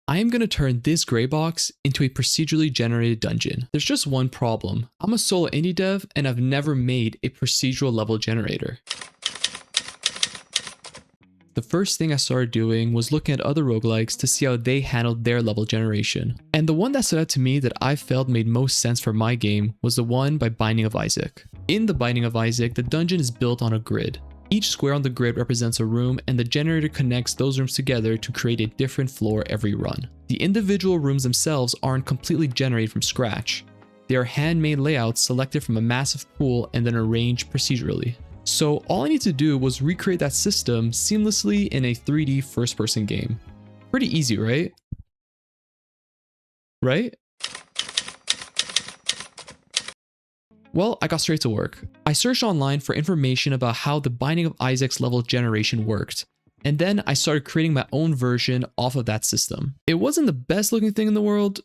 I am going to turn this gray box into a procedurally generated dungeon. There's just one problem. I'm a solo indie dev and I've never made a procedural level generator. The first thing I started doing was looking at other roguelikes to see how they handled their level generation. And the one that stood out to me that I felt made most sense for my game was the one by Binding of Isaac. In the Binding of Isaac, the dungeon is built on a grid. Each square on the grid represents a room, and the generator connects those rooms together to create a different floor every run. The individual rooms themselves aren't completely generated from scratch. They are handmade layouts selected from a massive pool and then arranged procedurally. So all I need to do was recreate that system seamlessly in a 3D first-person game. Pretty easy, right? Right? Well, I got straight to work. I searched online for information about how the Binding of Isaac's level generation worked, and then I started creating my own version off of that system. It wasn't the best looking thing in the world,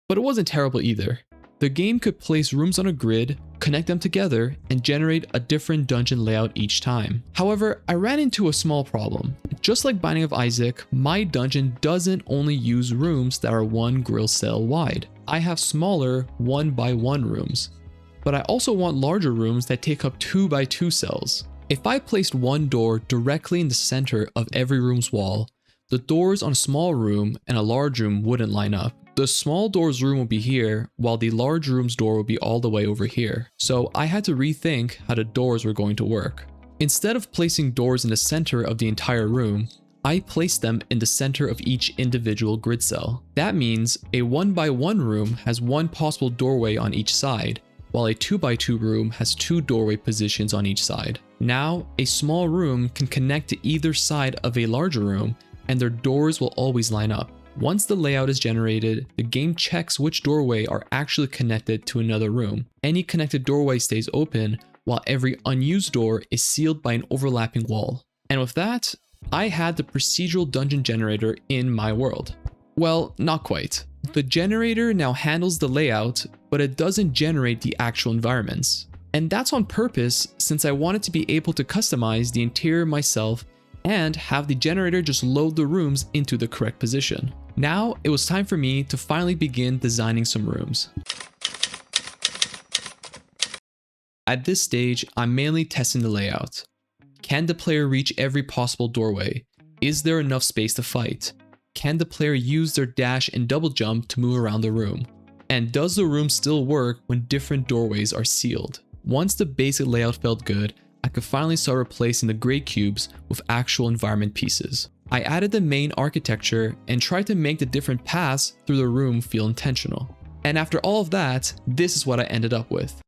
but it wasn't terrible either. The game could place rooms on a grid, connect them together, and generate a different dungeon layout each time. However, I ran into a small problem. Just like Binding of Isaac, my dungeon doesn't only use rooms that are one grill cell wide. I have smaller 1x1 rooms, but I also want larger rooms that take up 2x2 cells. If I placed one door directly in the center of every room's wall, the doors on a small room and a large room wouldn't line up. The small door's room will be here, while the large room's door will be all the way over here. So I had to rethink how the doors were going to work. Instead of placing doors in the center of the entire room, I placed them in the center of each individual grid cell. That means a 1x1 room has one possible doorway on each side, while a 2x2 room has two doorway positions on each side. Now, a small room can connect to either side of a larger room, and their doors will always line up. Once the layout is generated, the game checks which doorway are actually connected to another room. Any connected doorway stays open, while every unused door is sealed by an overlapping wall. And with that, I had the procedural dungeon generator in my world. Well, not quite. The generator now handles the layout, but it doesn't generate the actual environments. And that's on purpose, since I wanted to be able to customize the interior myself and have the generator just load the rooms into the correct position. Now, it was time for me to finally begin designing some rooms. At this stage, I'm mainly testing the layout. Can the player reach every possible doorway? Is there enough space to fight? Can the player use their dash and double jump to move around the room? And does the room still work when different doorways are sealed? Once the basic layout felt good, I could finally start replacing the gray cubes with actual environment pieces. I added the main architecture and tried to make the different paths through the room feel intentional. And after all of that, this is what I ended up with.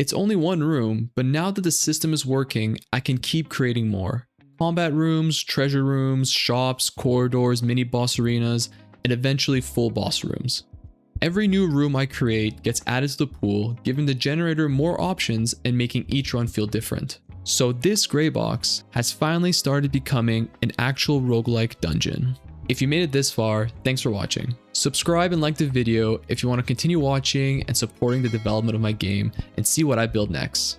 It's only one room, but now that the system is working, I can keep creating more. Combat rooms, treasure rooms, shops, corridors, mini boss arenas, and eventually full boss rooms. Every new room I create gets added to the pool, giving the generator more options and making each run feel different. So this gray box has finally started becoming an actual roguelike dungeon. If you made it this far, thanks for watching. Subscribe and like the video if you want to continue watching and supporting the development of my game and see what I build next.